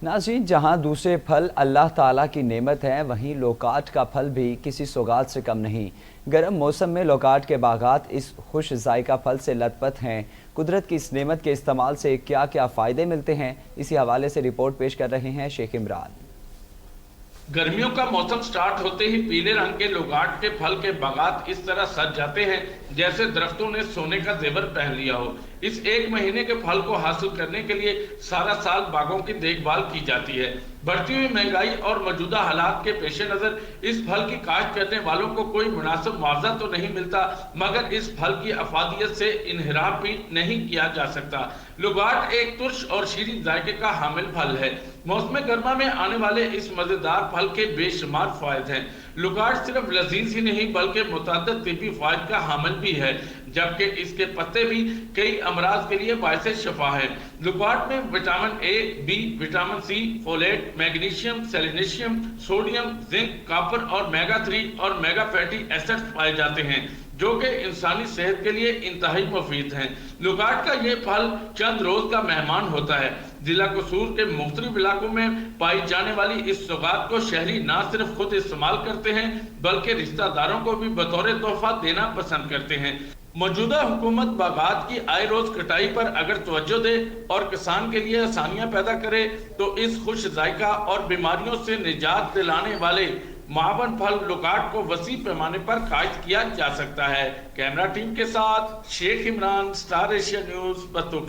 नाज़रीन, जहाँ दूसरे फल अल्लाह ताला की नेमत हैं, वहीं लोकाट का फल भी किसी सौगात से कम नहीं। गर्म मौसम में लोकाट के बागात इस खुश जायका फल से लथपथ हैं। कुदरत की इस नेमत के इस्तेमाल से क्या क्या फ़ायदे मिलते हैं, इसी हवाले से रिपोर्ट पेश कर रहे हैं शेख इमरान। गर्मियों का मौसम स्टार्ट होते ही पीले रंग के लोगाट के फल के बागात इस तरह सज जाते हैं जैसे दरख्तों ने सोने का जेवर पहन लिया हो। इस एक महीने के फल को हासिल करने के लिए सारा साल बागों की देखभाल की जाती है। बढ़ती हुई महंगाई और मौजूदा हालात के पेश नजर इस फल की काश्त करने वालों को कोई मुनासिब मुआवजा तो नहीं मिलता, मगर इस फल की अफादियत से इनहराफ भी नहीं किया जा सकता। लोगाट एक तुर्श और शीरीन जायके का हामिल फल है। मौसम गर्मा में आने वाले इस मजेदार फल के बेशुमार फायद हैं। लोगाट सिर्फ लजीज ही नहीं बल्कि मुतअद्दिद तिब्बी फायद का हामिल भी है, जबकि इसके पत्ते भी कई अमराज के लिए बायसे शफा है। लोगाट में vitamin A, B, vitamin C, folate, magnesium, selenium, sodium, zinc, copper और मेगा 3 और मेगा फैटी एसिड्स पाए जाते हैं, जो कि इंसानी सेहत के लिए इंतहाई मुफीद हैं। लोगाट का ये फल चंद रोज का मेहमान होता है। जिला कसूर के मुख्तलिफ इलाकों में पाई जाने वाली इस सौगात को शहरी न सिर्फ खुद इस्तेमाल करते हैं बल्कि रिश्तेदारों को भी बतौर तोहफा देना पसंद करते हैं। मौजूदा हुकूमत बागात की आए रोज कटाई पर अगर तवज्जो दे और किसान के लिए आसानियां पैदा करे तो इस खुश जायका और बीमारियों से निजात दिलाने वाले मावन फल लोगाट को वसी पैमाने पर काश्त किया जा सकता है। कैमरा टीम के साथ Sheikh Imran, Star Asia News, बतौकीर।